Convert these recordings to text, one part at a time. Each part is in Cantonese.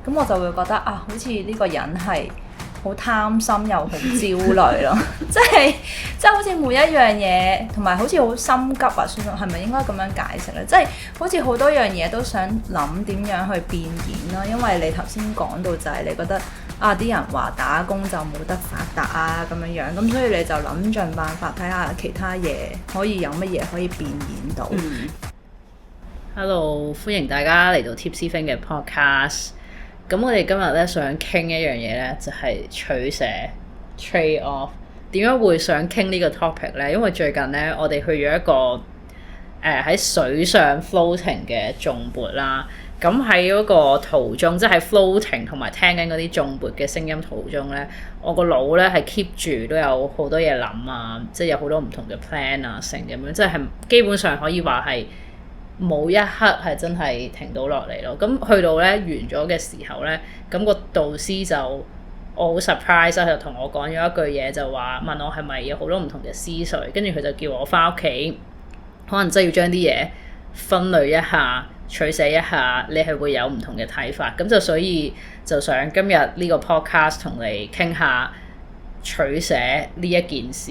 咁我就會覺得啊，好似呢個人係好貪心又好焦慮咯，即係好似每一樣嘢，同埋好似好心急啊，算係咪應該咁樣解釋咧？即係好似好多樣嘢都想諗點樣去變現咯，因為你頭先講到就係你覺得啊啲人話打工就冇得發達啊咁樣樣，咁所以你就諗盡辦法睇下其他嘢可以有乜嘢可以變現到。Hello，歡迎大家嚟到 Tipsy Thing 嘅 podcast。咁我哋今日咧想傾一樣嘢咧，就係取捨 trade off。點解會想傾呢個 topic 咧？因為最近咧，我哋去咗一個喺水上 floating 嘅頌缽啦。咁喺嗰個途中，即係喺 floating 同埋聽緊嗰啲頌缽嘅聲音途中咧，我個腦咧係 keep 住都有好多嘢諗啊，即係有好多唔同嘅 plan 啊，成咁樣，即係基本上可以話係冇一刻係真係停到落嚟咯。咁去到咧完咗嘅時候咧，咁個導師就我好 surprise 佢就同我講咗一句嘢，就話問我係咪有好多唔同嘅思緒，跟住佢就叫我翻屋企，可能真係要將啲嘢分類一下。取捨一下，你係會有唔同嘅睇法，咁就所以就想今日呢個 podcast 同你傾下取捨呢一件事，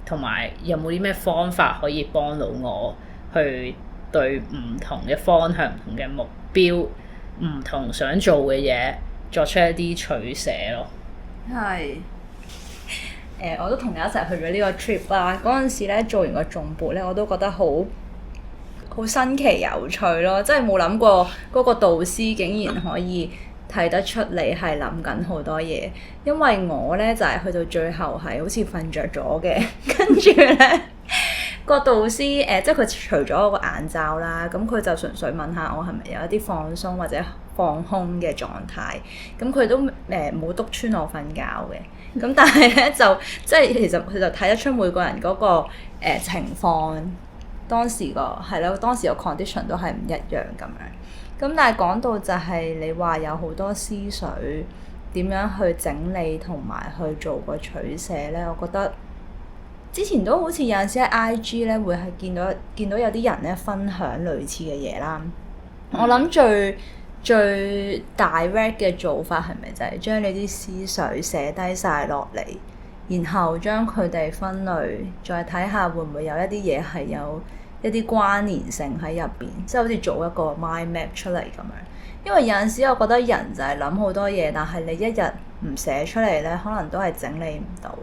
同埋有冇啲咩方法可以幫到我去對唔同嘅方向、唔同嘅目標、唔同想做嘅嘢作出一啲取捨咯。係。我都同你一齊去咗呢個 trip 啦。嗰陣時咧做完個頌缽咧，我都覺得好新奇有趣咯，即係冇諗過嗰個導師竟然可以睇得出你係諗緊好多嘢，因為我咧就係去到最後係好似瞓着咗嘅，跟住咧個導師即係佢除咗個眼罩啦，咁佢就純粹問下我係咪有一啲放鬆或者放空嘅狀態，咁佢都冇督穿我瞓覺嘅，咁但係咧就即係其實佢就睇得出每個人嗰個情況。當時個 condition 都係唔一樣咁樣，咁但係講到就係你話有好多思緒點樣去整理同埋去做個取捨咧，我覺得之前都好似有陣時喺 IG 咧會係見到有啲人咧分享類似嘅嘢啦。我諗最 direct 嘅做法係咪就係將你啲思緒寫低晒落嚟，然後將佢哋分類，再睇下會唔會有一啲嘢係有一啲關聯性喺入邊，即係好似做一個 mind map 出嚟咁樣。因為有陣時我覺得人就係諗好多嘢，但係你一日唔寫出嚟咧，可能都係整理唔到。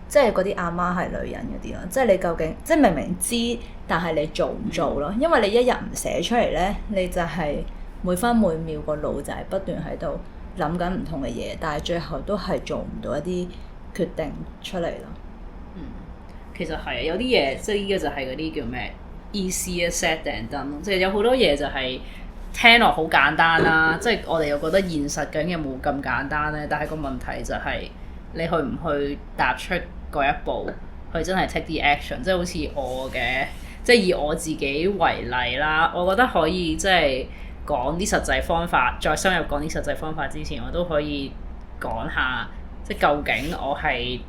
即係嗰啲阿媽係女人嗰啲咯，即係你究竟即係明明知，但係你做唔做咯？因為你一日唔寫出嚟咧，你就係每分每秒個腦就係不斷喺度諗緊唔同嘅嘢，但係最後都係做唔到一啲決定出嚟咯。其實係有啲嘢，即係呢個就係嗰啲叫咩 easier said than done，即係有好多嘢就係聽落好簡單啦，即係我哋又覺得現實究竟有冇咁簡單咧？但係個問題就係你去唔去踏出嗰一步，去真係 take 啲 action， 即係好似我嘅，即係以我自己為例啦，我覺得可以即係講啲實際方法，再深入講啲實際方法之前，我都可以講下，即係究竟我係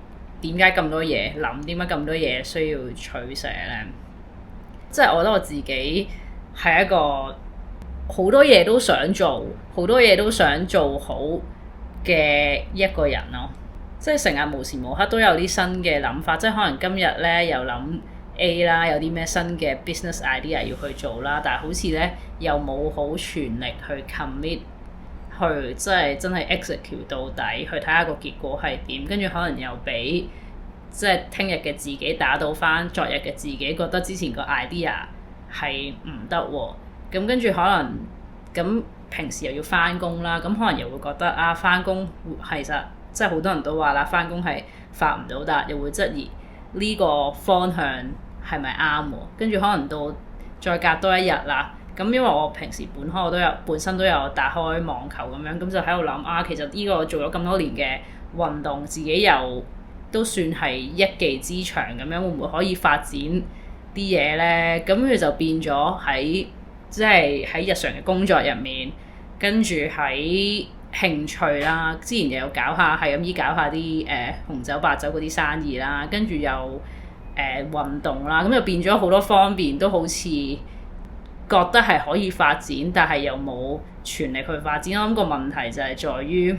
點解咁多嘢諗，點解咁多嘢需要取捨咧？即係我覺得我自己係一個好多嘢都想做，好多嘢都想做好嘅一個人咯。即係成日無時無刻都有啲新嘅諗法，即係可能今日咧又諗 A 啦，有啲咩新嘅 business idea 要去做啦，但係好似咧又冇好全力去 commit 去即係真係 execute 到底，去睇下個結果係點，跟住可能又俾即係聽日嘅自己打倒翻昨日嘅自己，覺得之前個 idea 係唔得喎，咁跟住可能咁平時又要翻工啦，咁可能又會覺得啊翻工其實即係好多人都話啦，翻工係發唔到達，又會質疑呢個方向係咪啱喎，跟住可能到再隔多一日啦。咁因為我平時本身都有打開網球咁樣，咁就喺度諗啊，其實呢個做咗咁多年嘅運動，自己又都算係一技之長咁樣，會唔會可以發展啲嘢咧？咁佢就變咗喺即係喺日常嘅工作入面，跟住喺興趣啦，之前又有搞下啲紅酒白酒嗰啲生意啦，跟住又運動啦，咁就變咗好多方面都好似覺得係可以發展，但係又冇全力去發展。我諗個問題就係在於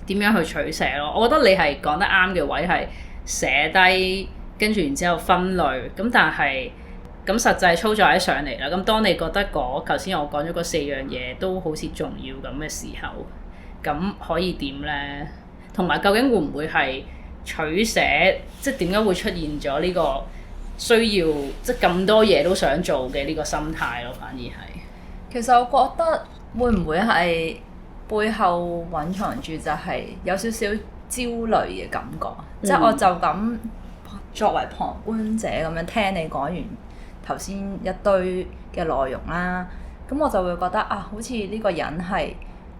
點樣去取捨咯。我覺得你係講得啱嘅位係寫低，跟住然之後分類。咁但係咁實際操作喺上嚟啦。咁當你覺得頭先我講咗嗰4樣嘢都好似重要咁嘅時候，咁可以點呢？同埋究竟會唔會係取捨？即係點解會出現咗呢個需要即係咁多嘢都想做嘅呢個心態咯？反而係其實我覺得會唔會係背後隱藏住就係有少少焦慮嘅感覺，即係我就咁作為旁觀者咁樣聽你講完頭先一堆嘅內容啦，咁我就會覺得啊，好似呢個人係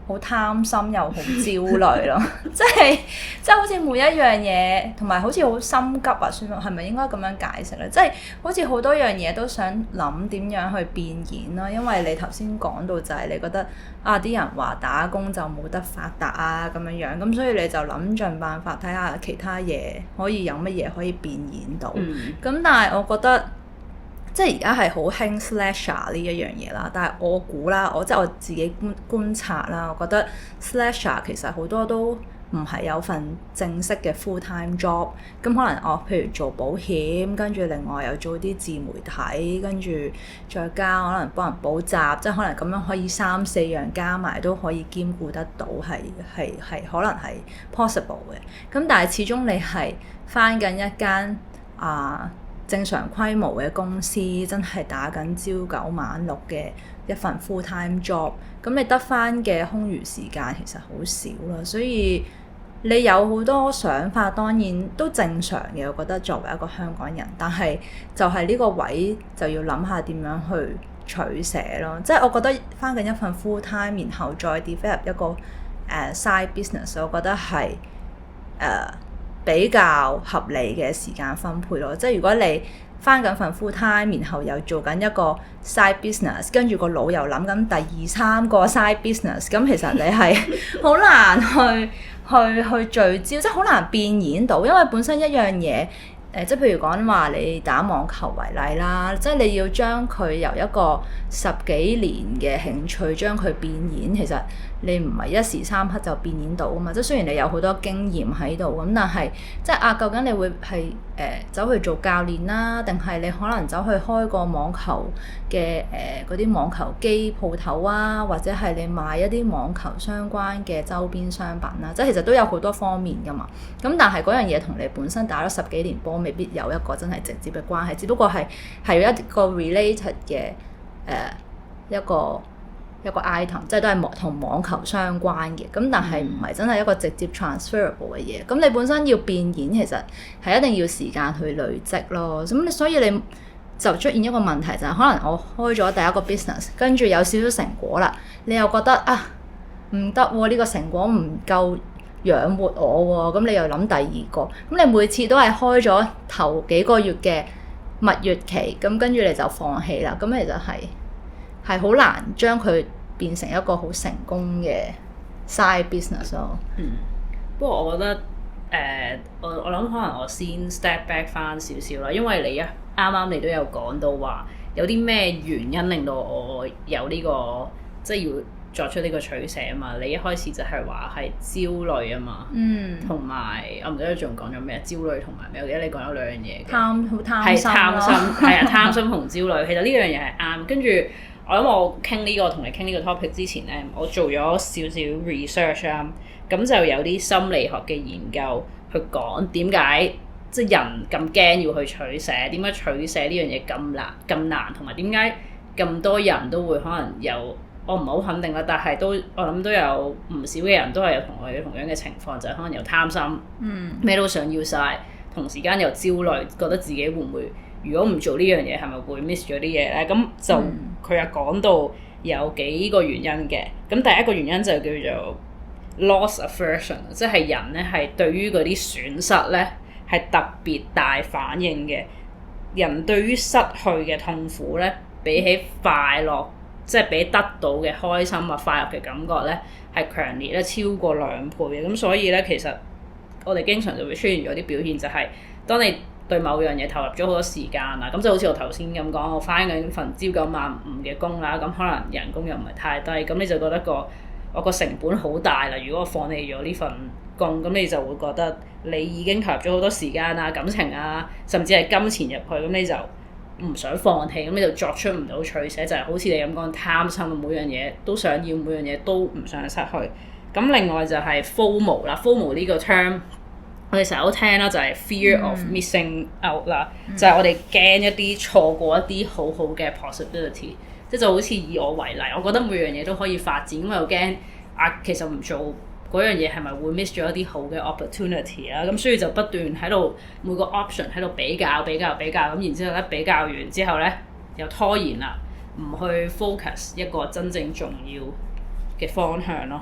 好貪心又好焦慮咯，即係好似每一樣嘢，同埋好似好心急啊，算係咪應該咁樣解釋咧？即係好似好多樣嘢都想諗點樣去變現咯，因為你頭先講到就係你覺得啊，啲人話打工就冇得發達啊咁樣樣，咁所以你就諗盡辦法睇下其他嘢可以有乜嘢可以變現到。咁但係我覺得。即係而家係好興 slasher 呢一樣嘢啦，但係我估啦，我自己觀察啦，我覺得 slasher 其實好多都唔係有份正式嘅 full time job，咁可能譬如做保險，跟住另外又做啲自媒體，跟住再加可能幫人補習，即係可能咁樣可以3-4樣加埋都可以兼顧得到，係可能係 possible 嘅。咁但係始終你係返緊一間正常規模嘅公司，真係打緊朝9晚6嘅一份 full time job， 咁你得返嘅空餘時間其實好少啦，所以你有好多想法當然都正常嘅，我覺得作為一個香港人，但係就係呢個位就要諗下點樣去取捨咯，即係我覺得返緊一份 full time， 然後再 develop 一個side business， 我覺得係比較合理嘅時間分配咯，即係如果你返緊份 full time， 然後又做緊一個 side business， 跟住個腦又諗緊第2、3個 side business， 咁其實你係好難去聚焦，即係好難變現到，因為本身一樣嘢。即係譬如講話你打網球為例啦，即係你要將佢由一個10幾年嘅興趣將佢變現，其實你唔係一時三刻就變現到啊嘛。即係雖然你有好多經驗喺度咁，但係即係究竟你會係走去做教練啦，定係你可能走去開個網球嘅嗰啲網球機鋪頭啊，或者係你賣一啲網球相關嘅周邊商品啦，即係其實都有好多方面噶嘛。咁但係嗰樣嘢同你本身打咗10幾年波未必有一個真係直接嘅關係，只不過係一個 related 嘅一個 item， 即係都係同網球相關嘅。咁但係唔係真係一個直接 transferable 嘅嘢。咁你本身要變現，其實係一定要時間去累積咯。咁所以你就出現一個問題就係，可能我開咗第一個 business， 跟住有少少成果啦，你又覺得唔得喎，呢個成果唔夠養活我喎，咁你又諗第二個，咁你每次都係開咗頭幾個月嘅蜜月期，咁跟住你就放棄啦，咁其實係好難將佢變成一個好成功嘅 side business 咯。不過我覺得我諗可能我先 step back 翻少少啦，因為你啱啱你都有講到話有啲咩原因令到我有呢個即係要作出呢個取捨啊嘛。你一開始就係話係焦慮啊嘛，同埋我唔記得仲講咗咩，焦慮同埋咩？我記得你講咗2樣嘢，好貪心，係啊，貪心同焦慮。其實呢樣嘢係啱。跟住我諗我傾呢個同你傾呢個 topic 之前咧，我做咗少少 research 啊，咁就有啲心理學嘅研究去講點解即係人咁驚要去取捨，點解取捨呢樣嘢咁難，同埋點解咁多人都會可能有。我唔係好肯定啦，但係我諗都有唔少嘅人都係有同我哋同樣嘅情況，就係可能又貪心，咩都想要晒，同時間又焦慮，覺得自己會唔會如果唔做呢樣嘢，係咪會 miss 咗啲嘢咧？咁就佢又講到有幾個原因嘅。咁第一個原因就叫做 loss aversion， 即係人咧係對於嗰啲損失咧係特別大反應嘅。人對於失去嘅痛苦咧，比起快樂。即係比得到嘅開心啊、快樂嘅感覺咧，係強烈咧超過2倍嘅。咁所以咧，其實我哋經常就會出現咗啲表現，就係當你對某樣嘢投入咗好多時間啦。咁就好似我頭先咁講，我翻緊份朝九晚五嘅工啦，咁可能人工又唔係太低，咁你就覺得我個成本好大啦。如果我放棄咗呢份工，咁你就會覺得你已經投入咗好多時間啊、感情啊，甚至係金錢入去，咁你就唔想放棄，咁你就作出唔到取捨，就係好似你咁講貪心，每樣嘢都想要，每樣嘢都唔想失去。咁另外就係 FOMO 啦，FOMO 呢個 term 我哋成日都聽啦，就係 fear of missing out 啦，就係我哋驚一啲錯過一啲好好嘅 possibility， 即就好似以我為例，我覺得每樣嘢都可以發展，咁我又驚其實唔做嗰樣嘢係咪會 miss 咗一啲好嘅 opportunity 啊？咁所以就不斷喺度每個 option 喺度比較，咁然之後咧比較完之後咧又拖延啦，唔去 focus 一個真正重要嘅方向咯。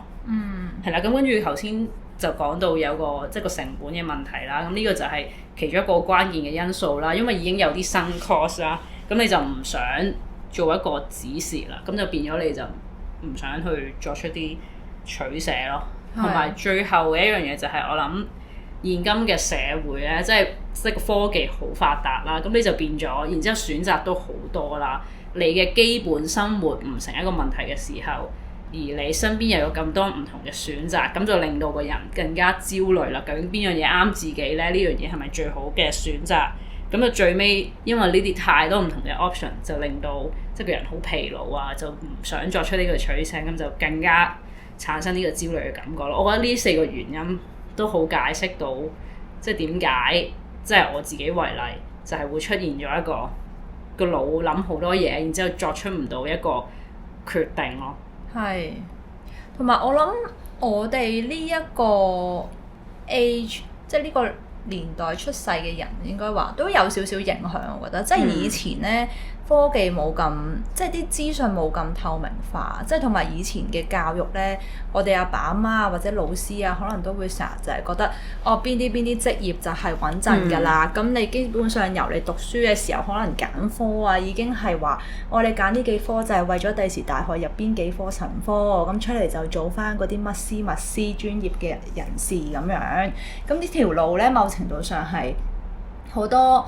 係啦，咁跟住頭先就講到有個即係個成本嘅問題啦，咁呢個就係其中一個關鍵嘅因素啦，因為已經有啲新 course 啦，咁你就唔想做一個指示啦，咁就變咗你就唔想去作出啲取捨咯。同埋最後嘅一樣嘢就係我諗現今嘅社會咧，即係個科技好發達啦，咁你就變咗，然之後選擇都好多啦，你嘅基本生活唔成一個問題嘅時候，而你身邊又有咁多唔同嘅選擇，咁就令到個人更加焦慮啦。究竟邊樣嘢啱自己咧？呢樣嘢係咪最好嘅選擇？咁就最尾因為呢啲太多唔同嘅 option，就令到即係個人好疲勞啊，就唔想作出呢個取捨，咁就更加產生呢個焦慮嘅感覺咯。我覺得呢4個原因都好解釋到，即係點解即係我自己為例，就係會出現咗一個腦諗好多嘢，然之後作出唔到一個決定咯。係，同埋我諗我哋呢一個 age， 即係呢個年代出世嘅人，應該話都有少少影響。我覺得即係以前呢，科技冇咁，即係啲資訊冇咁透明化，即係同埋以前嘅教育呢，我哋阿爸阿媽啊或者老師啊，可能都會成日就係覺得哦邊啲職業就係穩陣㗎啦。咁你基本上由你讀書嘅時候，可能揀科啊已經係話我哋揀呢幾科就係為咗第時大學入邊幾科神科，咁出嚟就做翻嗰啲乜師專業嘅人士咁樣。咁呢條路呢，某程度上係好多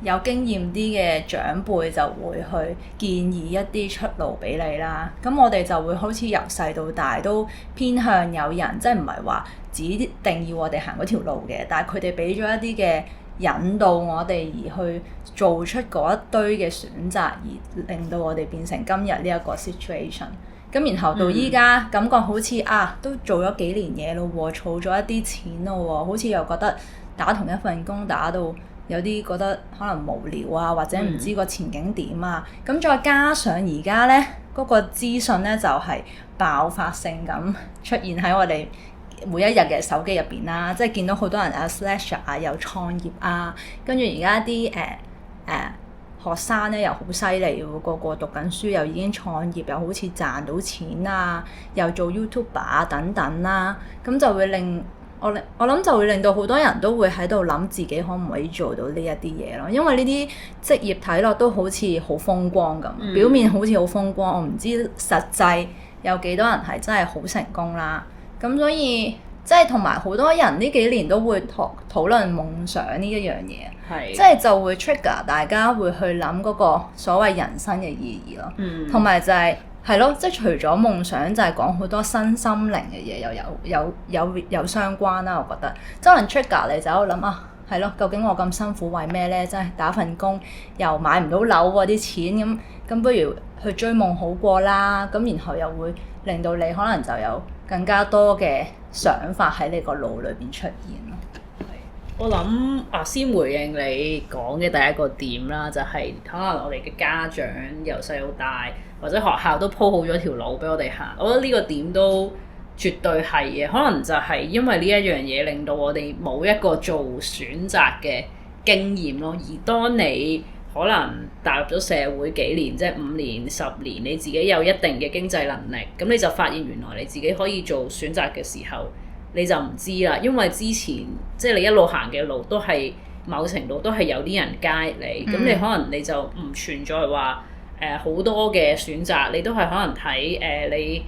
有經驗啲嘅長輩就會去建議一啲出路俾你啦。咁我哋就會好似由細到大都偏向有人，即係唔係話指定要我哋行嗰條路嘅，但係佢哋俾咗一啲嘅引導我哋而去做出嗰一堆嘅選擇，而令到我哋變成今日呢一個 situation。咁然後到依家感覺好似都做咗幾年嘢咯喎，儲咗一啲錢咯喎，好似又覺得打同一份工打到有啲覺得可能無聊啊，或者唔知個前景點啊。咁再加上而家呢嗰個資訊呢，就係爆發性咁出現喺我哋每一日嘅手機入邊啦，即係見到好多人slash 又創業啊，跟住而家啲學生咧又好犀利喎，個個讀緊書又已經創業，又好似賺到錢啊，又做 YouTuber 啊等等啦，咁就會令我諗就會令到好多人都會喺度諗自己可唔可以做到呢一啲嘢咯，因為呢啲職業睇落都好似好風光咁，表面好似好風光，我唔知實際有幾多人係真係好成功啦，咁所以即係同埋好多人呢幾年都會討論夢想呢一樣嘢，即係就會 trigger 大家會去諗嗰個所謂人生嘅意義咯，同埋就係咯，即係除咗夢想就係講好多身心靈嘅嘢，又有相關啦。我覺得即係可能 trigger 你就喺度諗係咯，究竟我咁辛苦為咩呢？真係打份工又買唔到樓喎，啲錢咁不如去追夢好過啦。咁然後又會令到你可能就有更加多嘅想法喺你個腦裏邊出現咯。我諗先回應你講嘅第一個點啦，就係可能我哋嘅家長由細到大，或者學校都鋪好咗條路俾我哋行。我覺得呢個點都絕對係嘅，可能就係因為呢一樣嘢令到我哋冇一個做選擇嘅經驗咯。而當你可能踏入咗社會幾年，即係5年、10年，你自己有一定嘅經濟能力，咁你就發現原來你自己可以做選擇嘅時候，你就唔知啦。因為之前即係你一路行嘅路都係某程度都係有啲人 guide你，咁你可能你就唔存在話好多嘅選擇，你都係可能睇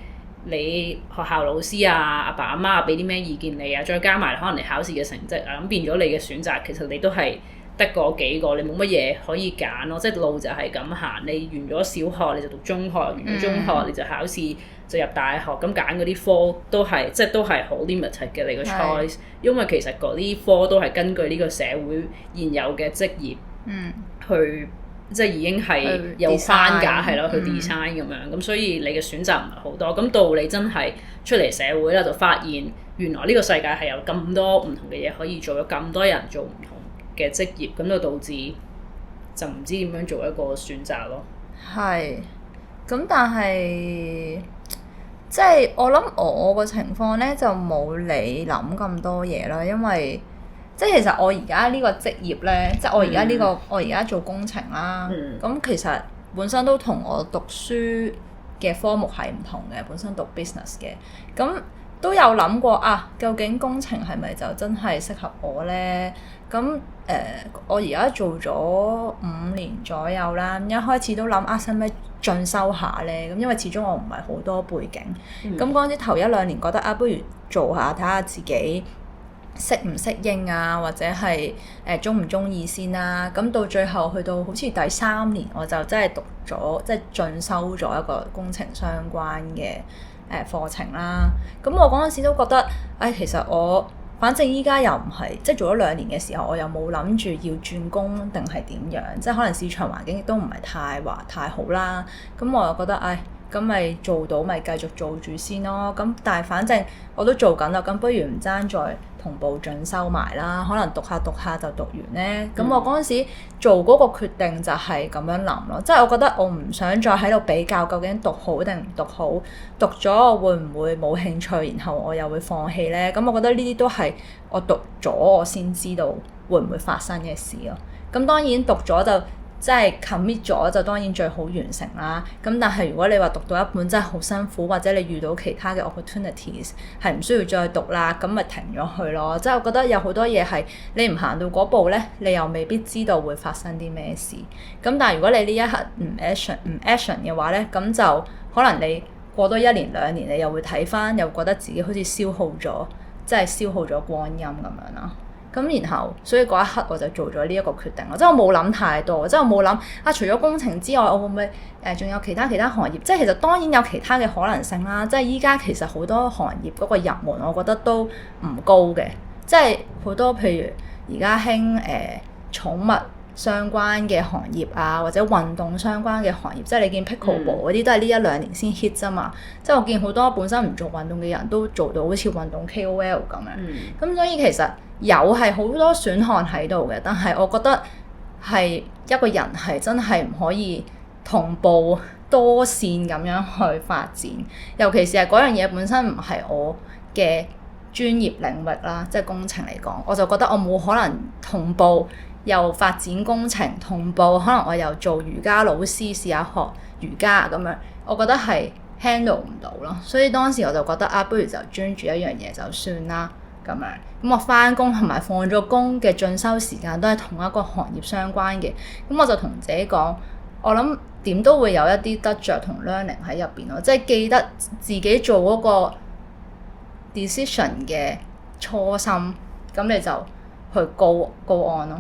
你學校老師啊、阿爸阿媽俾啲咩意見你啊，再加埋可能你考試嘅成績啊，咁變咗你嘅選擇其實你都係得嗰幾個，你冇乜嘢可以揀咯，即係路就係咁行。你完咗小學你就讀中學，完咗中學你就考試就入大學，咁揀嗰啲科都係即係都係好 limited 嘅你個 choice，因為其實嗰啲科都係根據呢個社會現有嘅職業去。即係已經係有框架係咯，去 design 咁樣，咁所以你嘅選擇唔係好多。咁到你真係出嚟社會啦，就發現原來呢個世界係有咁多唔同嘅嘢可以做，有咁多人做唔同嘅職業，咁就導致就唔知點樣做一個選擇咯。係，咁但係即係我諗我個情況咧就冇你諗咁多嘢啦，因為。即係其實我而家呢個職業咧，即係我而家呢個我而家做工程啦。咁其實本身都同我讀書嘅科目係唔同嘅，本身讀 business 嘅。咁都有諗過啊，究竟工程係咪就真係適合我咧？咁我而家做咗5年左右啦，一開始都諗啊，使唔使進修下咧？咁因為始終我唔係好多背景。咁嗰陣時頭1-2年覺得啊，不如做下睇下自己。適唔適應啊，或者係鍾唔鍾意先啦。咁到最後去到好似第3年，我就真係讀咗即係進修咗一個工程相關嘅課程啦。咁我嗰陣時都覺得，其實我反正依家又唔係即係做咗2年嘅時候，我又冇諗住要轉工定係點樣，即係可能市場環境亦都唔係太好啦。咁我又覺得，咁咪做到咪繼續做住先咯。咁但係反正我都做緊啦，咁不如唔爭再同步進修埋啦。可能讀下就讀完咧。咁我嗰陣時做嗰個決定就係咁樣諗咯。即係我覺得我唔想再喺度比較究竟讀好定唔讀好，讀咗我會唔會冇興趣，然後我又會放棄咧。咁我覺得呢啲都係我讀咗我先知道會唔會發生嘅事咯。咁當然讀咗就即係 commit 咗就當然最好完成啦。咁但係如果你話讀到一半真係好辛苦，或者你遇到其他嘅 opportunities 係唔需要再讀啦，咁咪停咗去咯。即係我覺得有好多嘢係你唔行到嗰步咧，你又未必知道會發生啲咩事。咁但係如果你呢一刻唔 action 嘅話咧，咁就可能你過多1年2年，你又會睇翻，又覺得自己好似消耗咗，即係消耗咗光陰咁樣啦。咁然後，所以嗰一刻我就做咗呢一個決定咯，即係我冇諗太多，即係我冇諗除咗工程之外，我會唔會仲有其他行業？即係其實當然有其他嘅可能性啦。即係依家其實好多行業嗰個入門，我覺得都唔高嘅。即係好多譬如而家興寵物相關嘅行業啊，或者運動相關嘅行業，即係你見 pickleball 嗰啲都係呢1-2年先 hit 啫嘛。即係我見好多本身唔做運動嘅人都做到好似運動 KOL 咁樣。咁所以其實有係好多選項喺度嘅，但係我覺得係一個人係真係唔可以同步多線咁樣去發展，尤其是係嗰樣嘢本身唔係我嘅專業領域啦，即係工程嚟講，我就覺得我冇可能同步又發展工程，同步可能我又做瑜伽老師試下學瑜伽咁樣，我覺得係 handle 唔到咯。所以當時我就覺得不如就專注一樣嘢就算啦。咁樣，咁我返工同埋放咗工嘅進修時間都係同一個行業相關嘅，咁我就同自己講，我諗點都會有一啲得着同 learning 喺入邊咯，即係記得自己做嗰個 decision 嘅初心，咁你就去高安咯。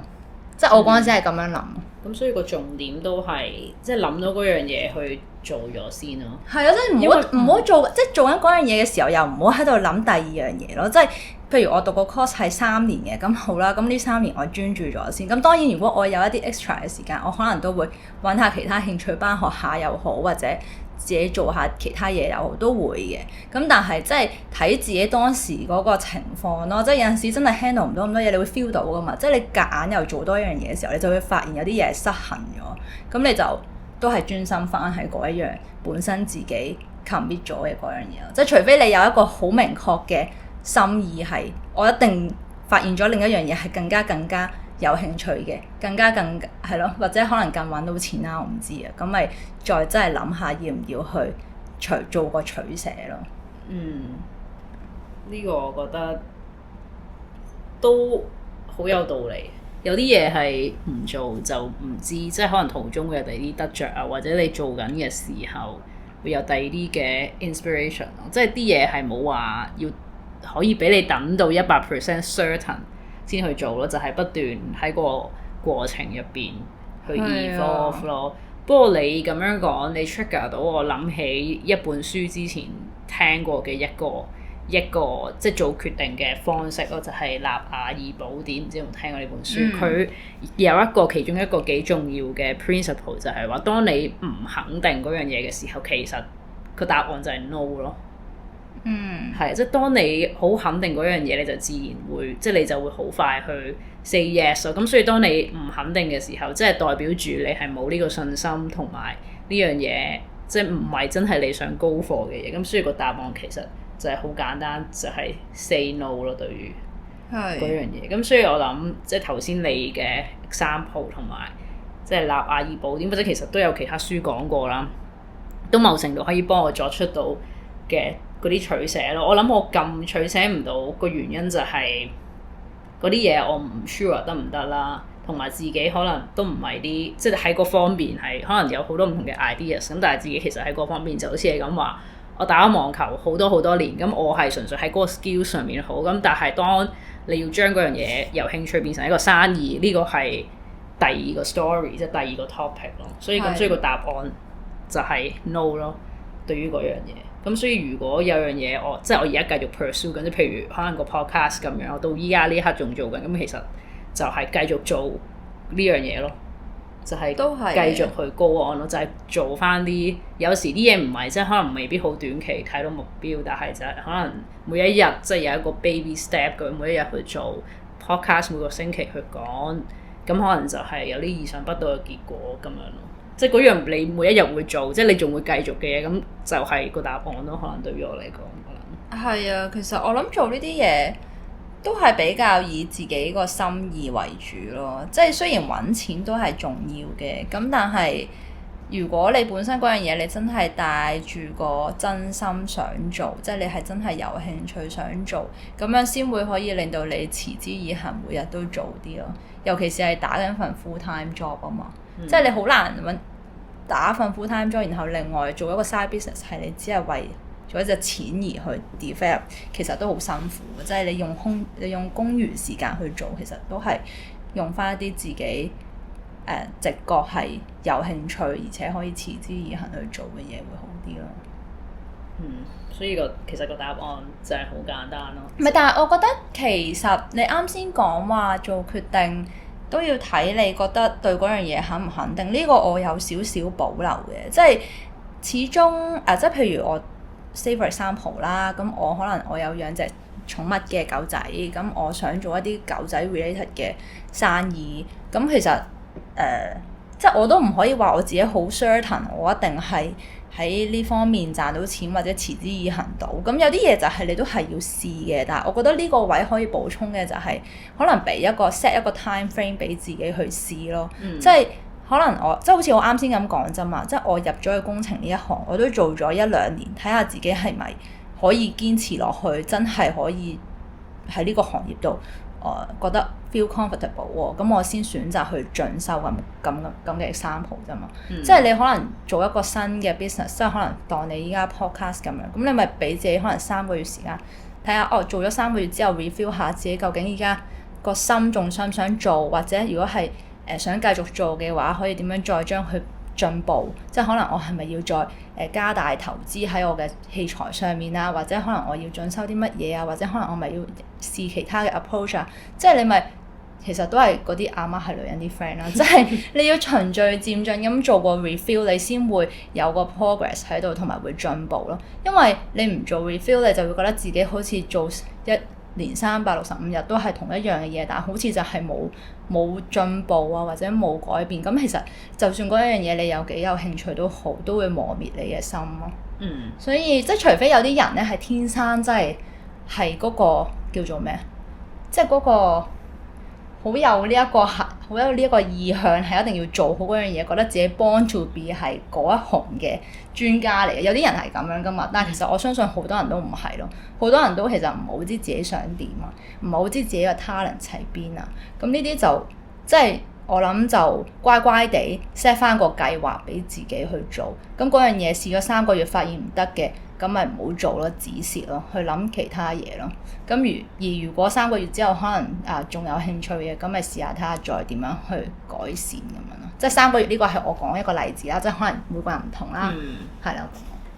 即係我嗰陣時係咁樣諗。咁所以個重點都係即係諗到嗰樣嘢去做咗先咯。係啊，即係唔好做，即係做緊嗰樣嘢嘅時候，又唔好喺度諗第二樣嘢咯。即係譬如我讀個 course 係3年嘅，咁好啦，咁呢3年我專注咗先。咁當然如果我有一啲 extra 嘅時間，我可能都會揾下其他興趣班學下又好，或者自己做下其他嘢又好，都會嘅。咁但係即係睇自己當時嗰個情況咯。即係有陣時真係 handle 唔到咁多嘢，你會 feel 到噶嘛。即係你夾硬又做多一樣嘢嘅時候，你就會發現有啲嘢係失衡咗。咁你就都係專心翻喺嗰一樣本身自己 commit 咗嘅嗰樣嘢。即係除非你有一個好明確嘅心意，係我一定發現咗另一樣嘢係更加有興趣嘅，更係咯，或者可能更揾到錢啦，我唔知啊。咁咪再真係諗下要唔要去做個取捨咯。呢個我覺得都好有道理。有啲嘢係唔做就唔知，即係可能途中會有第二啲得着啊，或者你做緊嘅時候會有第二啲嘅 inspiration 咯。即係啲嘢係冇話要可以俾你等到100% certain 先去做咯，就係不斷喺個過程入邊去係啊 evolve 咯。不過你咁樣講，你 trigger 到我諗起一本書之前聽過嘅一個即係做決定嘅方式咯，就係、納瓦爾寶典，唔知有冇聽過呢本書？佢、有其中一個幾重要嘅 principle 就係話，當你唔肯定嗰樣嘢嘅時候，其實個答案就係 no 咯。係，即係當你好肯定嗰樣嘢，你就自然會，即係你就會好快去 say yes 咯。咁所以當你唔肯定嘅時候，即係代表住你係冇呢個信心，同埋呢樣嘢即係唔係真係你想 go for 嘅嘢。咁所以個答案其實就係好簡單，就係 say no 咯。對於嗰樣嘢，咁所以我諗即係頭先你嘅 example 同埋即係納瓦爾寶典，或者其實都有其他書講過啦，都某程度可以幫我作出到嘅嗰啲取捨咯。我諗我咁取捨唔到個原因就係嗰啲嘢我唔 sure 得唔得啦，同埋自己可能都唔係啲即係喺嗰方面係可能有好多唔同嘅 ideas， 咁但係自己其實喺嗰方面就好似你咁話，我打網球好多年，咁我係純粹喺嗰個 skill 上面好，咁但係當你要將嗰樣嘢由興趣變成一個生意，呢個係第二個 story， 即係第二個 topic 咯。所以個答案就係 no 咯，對於嗰樣嘢。咁所以如果有樣嘢我而家繼續 pursue 緊，即譬如可能個 podcast 咁樣，我到依家呢一刻仲做緊，咁其實就係繼續做呢樣嘢咯，就係繼續去go on咯，就係做翻啲有時啲嘢唔係即係可能未必好短期睇到目標，但係就係可能每一日即係有一個 baby step 咁，每一日去做 podcast， 每個星期去講，咁可能就係有啲意想不到嘅結果咁樣咯。即係嗰樣你每一日會做，即係你仲會繼續嘅嘢，咁就係個答案咯。可能對於我嚟講，可能係啊。其實我諗做呢啲嘢都係比較以自己個心意為主咯。即係雖然揾錢都係重要嘅，咁但係如果你本身嗰樣嘢你真係帶住個真心想做，即係你係真係有興趣想做，咁樣先會可以令到你持之以恆，每日都做啲咯。尤其是係打緊份 full time job 啊嘛。即係你好難打份 full time job，然後另外做一個 side business， 係你只係為咗一隻錢而去 develop， 其實都好辛苦嘅。即係你用公餘時間去做，其實都係用翻一啲自己直覺係有興趣，而且可以持之以恆去做嘅嘢會好啲咯。所以其實個答案就係好簡單咯。唔係，但係我覺得其實你啱先講話做決定都要睇你覺得對嗰樣嘢肯唔肯定，呢個我有少少保留嘅，即係始終即係譬如我 say for example 啦，咁我可能我有養隻寵物嘅狗仔，咁我想做一啲狗仔 related 嘅生意，咁其實即係我都唔可以話我自己好 certain， 我一定係喺呢方面賺到錢或者持之以恆到，咁有啲嘢就係你都係要試嘅。但係我覺得呢個位可以補充嘅就係、可能俾set 一個 time frame 俾自己去試咯。即係可能即係好似我啱先咁講啫嘛，即係我入咗去工程呢一行，我都做咗1-2年，睇下自己係咪可以堅持落去，真係可以喺呢個行業度覺得 feel comfortable 喎，咁我先選擇去進修咁嘅 example 啫嘛。即係你可能做一個新嘅 business， 即係可能當你依家 podcast 咁樣，咁你咪俾自己可能3個月時間睇下，做咗3個月之後 review 下自己究竟依家個心仲想唔想做，或者如果係想繼續做嘅話，可以點樣再將佢進步，即係可能我係咪要再加大投資喺我嘅器材上面啊，或者可能我要進修啲乜嘢啊，或者可能我咪要試其他嘅 approach 啊，即係你咪其實都係嗰啲阿媽係女人啲 friend 啦，即係你要循序漸進咁做個 review， 你先會有個 progress 喺度，同埋會進步咯。因為你唔做 review， 你就會覺得自己好似做1年365日都係同一樣嘅嘢，但係好似就係冇進步啊，或者冇改變。咁其實就算嗰樣嘢你有幾有興趣都好，都會磨滅你嘅心咯。所以即係除非有啲人咧係天生真係嗰個叫做咩，即係嗰個好有呢一個意向，係一定要做好嗰樣嘢，覺得自己 born to be 係嗰一行嘅專家嚟嘅。有啲人係咁樣噶嘛，但係其實我相信好多人都唔係咯，好多人都其實唔好知自己想點啊，唔好知自己嘅 talent 喺邊啊。咁呢啲就即係我諗就乖乖地 set 翻個計劃俾自己去做。咁嗰樣嘢試咗3個月發現唔得嘅，咁咪唔好做咯，止蝕咯，去諗其他嘢咯。咁如果3個月之後可能仲有興趣嘅，咁咪試下睇下再點樣去改善咁樣咯。即係3個月呢個係我講一個例子啦，即係可能每個人唔同啦，係啦。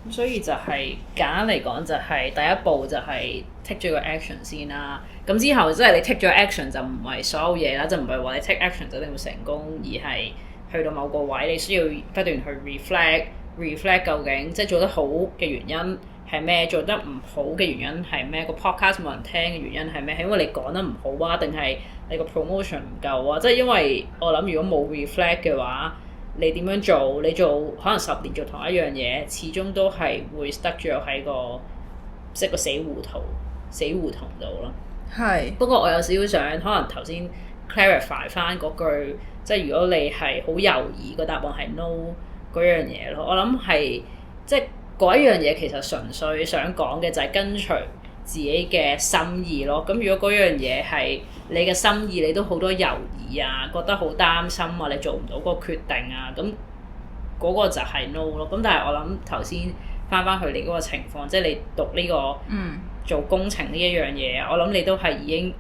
咁所以就係簡單嚟講，就係第一步就係 take 咗個 action 先啦。咁之後即係你 take 咗 action 就唔係所有嘢啦，就唔係話你 take action 就一定會成功，而係去到某個位你需要不斷去 reflect 究竟即係做得好嘅原因係咩？做得唔好嘅原因係咩？個 podcast 冇人聽嘅原因係咩？係因為你講得唔好啊，定係你個 promotion 唔夠啊？即係因為我諗如果冇 reflect 嘅話，你點樣做？你做可能10年做同一樣嘢，始終都係會 stuck 咗喺個即係個死胡同度咯。係。不過我有少少想可能頭先 clarify 翻嗰句，即係如果你係好猶豫個答案係 no 嗰樣嘢咯，我諗係即係嗰一樣嘢其實純粹想講嘅就係跟隨自己嘅心意咯。咁如果嗰樣嘢係你嘅心意，你都好多猶豫啊，覺得好擔心啊，你做唔到嗰個決定啊，咁嗰個就係 no 咯。咁但係我諗頭先翻去你嗰個情況，即係你讀呢個做工程呢一樣嘢，我諗你都係已經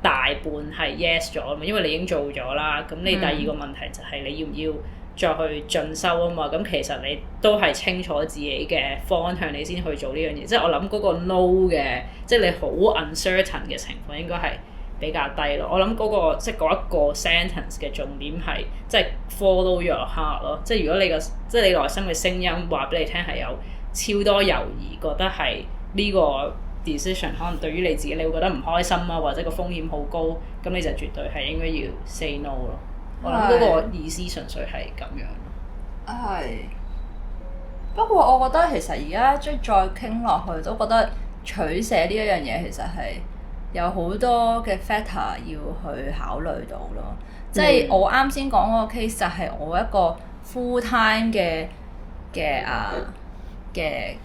大半係 yes 咗啊嘛，因為你已經做咗啦。咁你第二個問題就係你要唔要再去進修啊嘛？咁其實你都係清楚自己嘅方向，你先去做呢樣嘢。即係我諗嗰個 no 嘅，即係你好 uncertain 嘅情況應該係比較低咯。我諗嗰個即係嗰一個 sentence 嘅重點係即係 follow your heart 咯。即係如果你個即係你內心嘅聲音話俾你聽係有超多猶豫，覺得係呢個 decision 可能對於你自己你會覺得唔開心啊，或者個風險好高，咁你就絕對係應該要 say no 咯。我諗嗰個意思純粹係咁樣。係。不過我覺得其實而家即係再傾落去，都覺得取捨呢一樣嘢其實係有好多嘅 factor 要去考慮到咯。即係我啱先講嗰個 case 就係我一個 full time 嘅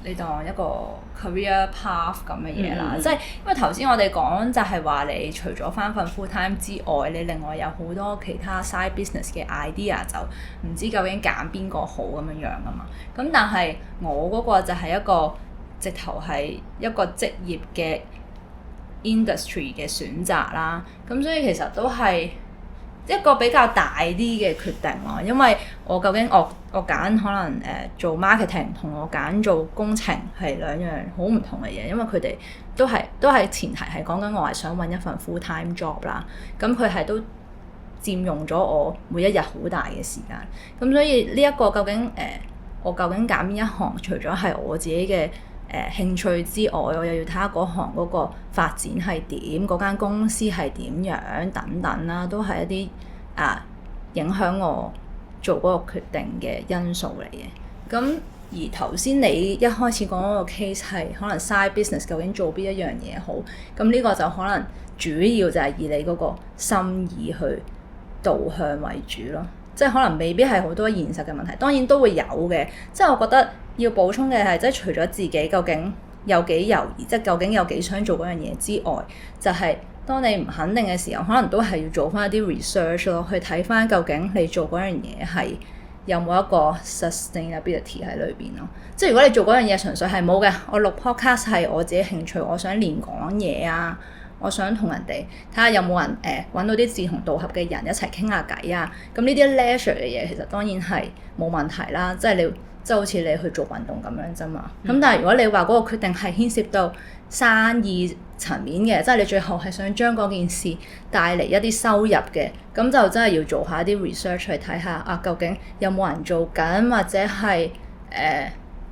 你當一個 career path 咁嘅嘢啦，即係因為頭先我哋講就係話你除咗返份 full time 之外，你另外有好多其他 side business 嘅 idea， 就唔知究竟揀邊個好咁樣樣啊嘛。咁但係我嗰個就係一個直頭係一個職業嘅 industry 嘅選擇啦。咁所以其實都係一個比較大啲嘅決定咯，因為我究竟我揀可能做 marketing 同我揀做工程係兩樣好唔同嘅嘢，因為佢哋都係前提係講緊我係想揾一份 full time job 啦，咁佢係都佔用咗我每一日好大嘅時間，咁所以呢一個究竟我究竟揀邊一行，除咗係我自己嘅興趣之外，我又要睇下嗰行嗰個發展係點，嗰間公司係點樣等等啦，都係一啲影響我做嗰個決定嘅因素嚟嘅。咁而頭先你一開始講嗰個 case 係可能 side business 究竟做邊一樣嘢好，咁呢個就可能主要就係以你嗰個心意去導向為主咯。即係可能未必係好多現實嘅問題，當然都會有嘅。即係我覺得要補充嘅係，即係除咗自己究竟有幾猶豫，即係究竟有幾想做嗰樣嘢之外，就係當你唔肯定嘅時候，可能都係要做翻一啲 research 咯，去睇翻究竟你做嗰樣嘢係有冇一個 sustainability 喺裏邊咯。即係如果你做嗰樣嘢純粹係冇嘅，我錄 podcast 係我自己興趣，我想練講嘢啊。我想同人哋睇下有冇人揾到啲志同道合嘅人一齊傾下偈啊！咁呢啲 leisure 嘅嘢其實當然係冇問題啦，即係你即係好似你去做運動咁樣啫嘛。咁但係如果你話嗰個決定係牽涉到生意層面嘅，即係你最後係想將嗰件事帶嚟一啲收入嘅，咁就真係要做下啲 research 去睇下究竟有冇人做緊，或者係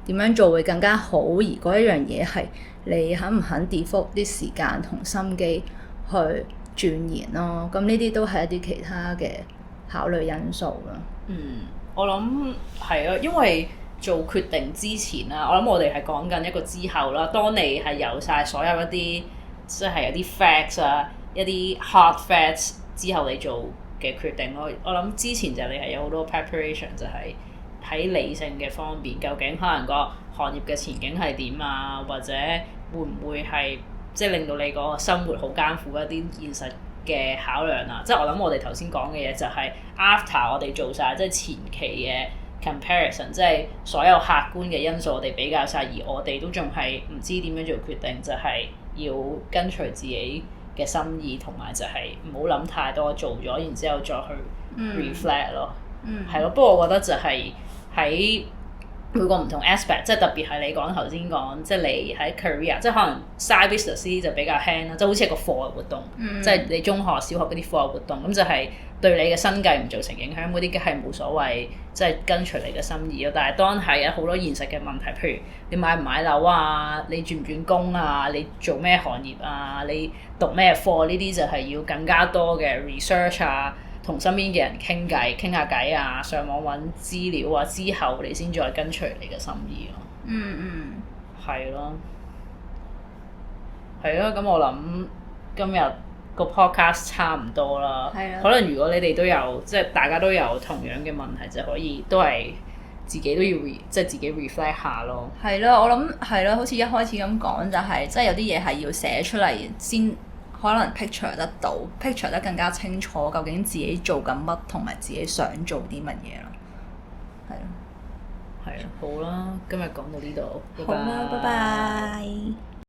點樣做會更加好，而嗰一樣嘢係你肯唔肯 devote 啲時間同心機去鑽研咯。咁呢啲都係一啲其他嘅考慮因素啦。我諗係啊，因為做決定之前啦，我諗我哋係講緊一個之後啦。當你係有晒所有一啲即係有啲 facts 啊，一啲 hard facts 之後你做嘅決定咯。我諗之前就你係有好多 preparation， 就係喺理性嘅方面，究竟可能個行業嘅前景係點啊，或者會唔會係即係令到你個生活好艱苦一啲現實嘅考量啊？即係我諗我哋頭先講嘅嘢就係 after 我哋做晒即係前期嘅 comparison，即係所有客觀嘅因素我哋比較晒，而我哋都仲係唔知點樣做決定，就係、要跟隨自己嘅心意，同埋就係唔好諗太多，做咗然之後再去 reflect 咯。係咯，不過我覺得就係喺每個唔同 aspect，即係特別係你講頭先講，即係你喺 career，即係可能 side business 呢啲就比較輕啦，即係好似一個課外活動，即係你中學、小學嗰啲課外活動，咁就係對你嘅生計唔造成影響嗰啲，係冇所謂，即係跟隨你嘅心意咯。但係當係有好多現實嘅問題，譬如你買唔買樓啊，你轉唔轉工啊，你做咩行業啊，你讀咩課呢啲就係要更加多嘅 research 啊。同身邊嘅人傾下偈啊，上網揾資料啊，之後你先再跟隨你嘅心意咯。係咯，係咯，咁我諗今日個 podcast 差唔多啦。可能如果你哋都有，即係大家都有同樣嘅問題，就可以都係自己都要即係自己 reflect 下咯。係咯，我諗係咯，好似一開始咁講就係、即係有啲嘢係要寫出嚟先。可能 picture 得到 picture 得更加清楚，究竟自己做緊乜，同埋自己想做啲乜嘢咯。係咯，係啊，好啦，今日講到呢度，好啦，拜拜。